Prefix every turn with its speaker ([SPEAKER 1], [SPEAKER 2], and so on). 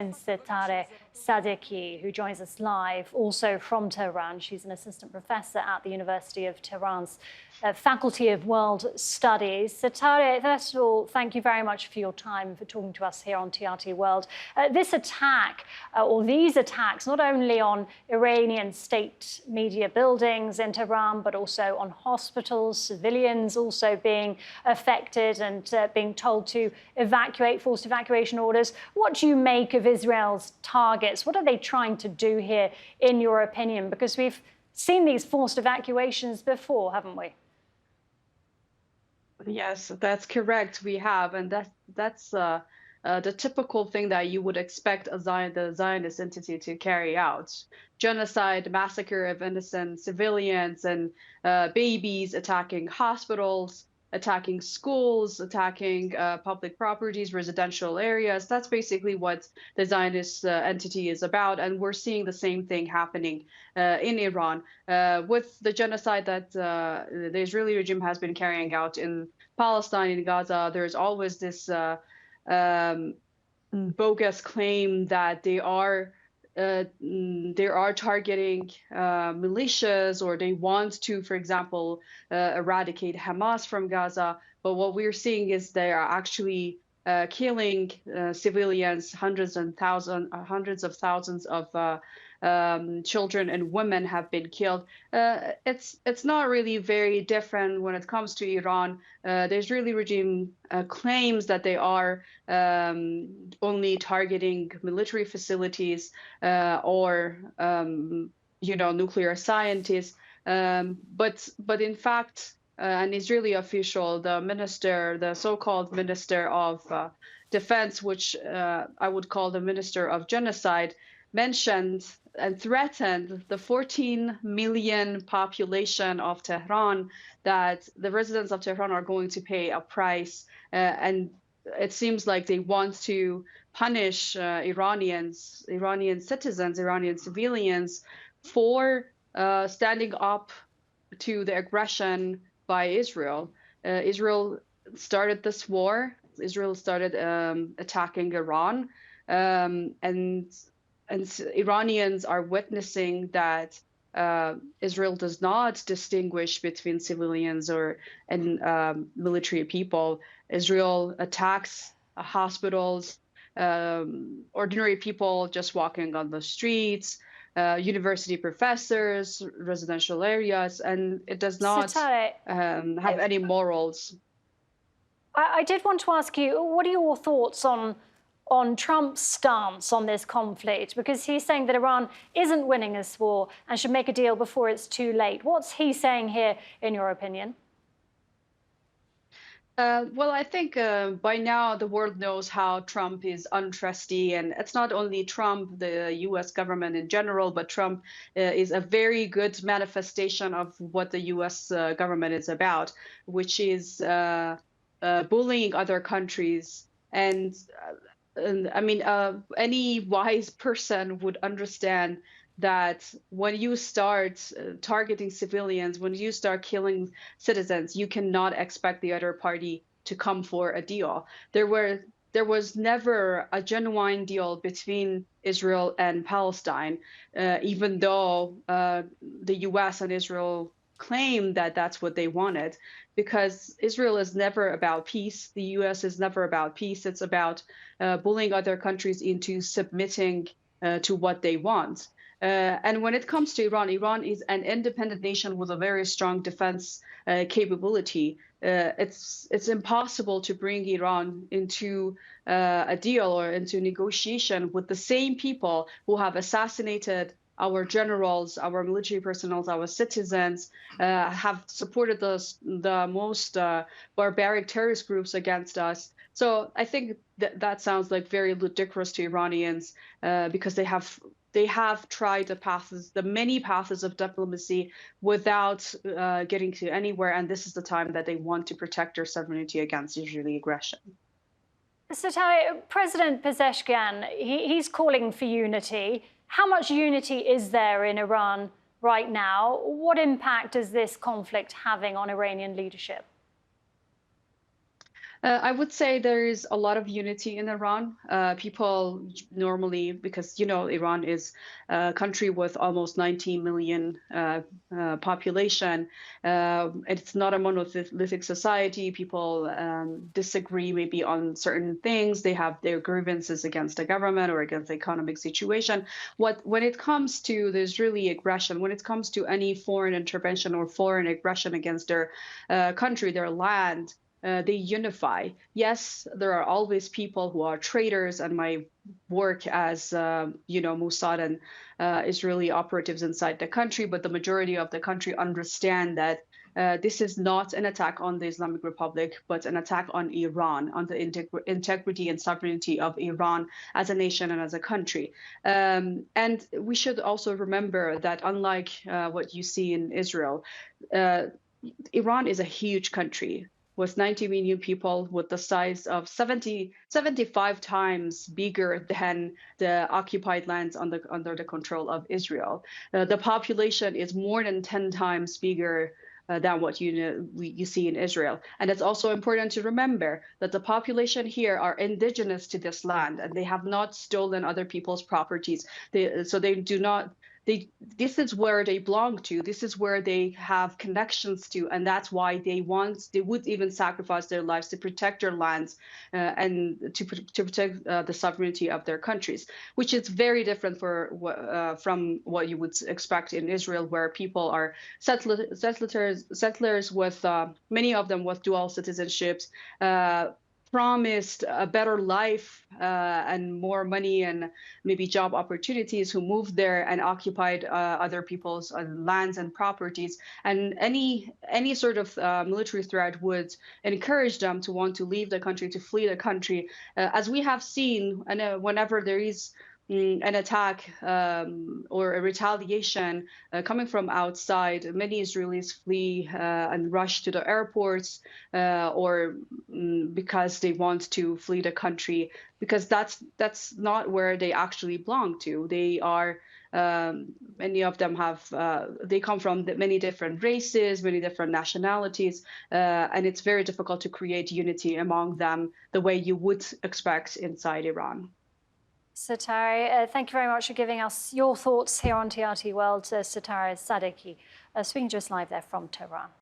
[SPEAKER 1] Setareh Sadeqi, who joins us live, also from Tehran. She's an assistant professor at the University of Tehran's Faculty of World Studies. Setareh, first of all, thank you very much for your time, for talking to us here on TRT World. This attack, or these attacks, not only on Iranian state media buildings in Tehran, but also on hospitals, civilians also being affected and being told to evacuate, forced evacuation orders. What do you make of Israel's targets? What are they trying to do here, in your opinion? Because we've seen these forced evacuations before, haven't we?
[SPEAKER 2] Yes, that's correct. We have, and that's the typical thing that you would expect the Zionist entity to carry out: genocide, massacre of innocent civilians and babies, attacking hospitals, attacking schools, attacking public properties, residential areas. That's basically what the Zionist entity is about, and we're seeing the same thing happening in Iran with the genocide that the Israeli regime has been carrying out in Palestine, in Gaza. There's always this bogus claim that they are targeting militias, or they want to, for example, eradicate Hamas from Gaza. But what we're seeing is they are actually killing civilians. Hundreds of thousands of children and women have been killed. It's not really very different when it comes to Iran. The Israeli regime claims that they are only targeting military facilities or nuclear scientists, but in fact, an Israeli official, the so-called Minister of Defense, which I would call the Minister of Genocide, mentioned and threatened the 14 million population of Tehran, that the residents of Tehran are going to pay a price. And it seems like they want to punish Iranian citizens, Iranian civilians, for standing up to the aggression by Israel. Israel started this war. Israel started attacking Iran, and Iranians are witnessing that Israel does not distinguish between civilians and military people. Israel attacks hospitals, ordinary people just walking on the streets, university professors, residential areas, and it does not have any morals.
[SPEAKER 1] I did want to ask you, what are your thoughts on Trump's stance on this conflict? Because he's saying that Iran isn't winning this war and should make a deal before it's too late. What's he saying here, in your opinion?
[SPEAKER 2] Well, I think by now the world knows how Trump is untrusty, and it's not only Trump, the U.S. government in general, but Trump is a very good manifestation of what the U.S. government is about, which is bullying other countries. And I mean, any wise person would understand that when you start targeting civilians, when you start killing citizens, you cannot expect the other party to come for a deal. There was never a genuine deal between Israel and Palestine, even though the U.S. and Israel claim that that's what they wanted, because Israel is never about peace. The U.S. is never about peace. It's about bullying other countries into submitting to what they want. And when it comes to Iran, Iran is an independent nation with a very strong defense capability. It's impossible to bring Iran into a deal or into negotiation with the same people who have assassinated our generals, our military personnel, our citizens, have supported the most barbaric terrorist groups against us. So I think that sounds like very ludicrous to Iranians, because they have tried the many paths of diplomacy without getting to anywhere, and this is the time that they want to protect their sovereignty against Israeli aggression.
[SPEAKER 1] Setareh, President Pezeshkian, he's calling for unity. How much unity is there in Iran right now? What impact is this conflict having on Iranian leadership?
[SPEAKER 2] I would say there is a lot of unity in Iran. People normally, because Iran is a country with almost 19 million population. It's not a monolithic society. People disagree maybe on certain things. They have their grievances against the government or against the economic situation. When it comes to the Israeli aggression, when it comes to any foreign intervention or foreign aggression against their country, their land, they unify. Yes, there are always people who are traitors, and my work as Mossad and Israeli operatives inside the country, but the majority of the country understand that this is not an attack on the Islamic Republic, but an attack on Iran, on the integrity and sovereignty of Iran as a nation and as a country. And we should also remember that unlike what you see in Israel, Iran is a huge country with 90 million people, with the size of 75 times bigger than the occupied lands under the control of Israel. The population is more than 10 times bigger than what you see in Israel. And it's also important to remember that the population here are indigenous to this land, and they have not stolen other people's properties. So they do not. This is where they belong to. This is where they have connections to, and that's why they would even sacrifice their lives to protect their lands and to protect the sovereignty of their countries, which is very different from what you would expect in Israel, where people are settlers with many of them with dual citizenships. Promised a better life and more money and maybe job opportunities, who moved there and occupied other people's lands and properties. And any sort of military threat would encourage them to want to leave the country, to flee the country. As we have seen, and whenever there is an attack or a retaliation coming from outside, many Israelis flee and rush to the airports or because they want to flee the country, because that's not where they actually belong to. They are many of them have they come from many different races, many different nationalities, and it's very difficult to create unity among them the way you would expect inside Iran.
[SPEAKER 1] Setareh, thank you very much for giving us your thoughts here on TRT World. Setareh Sadeqi, speaking to us live there from Tehran.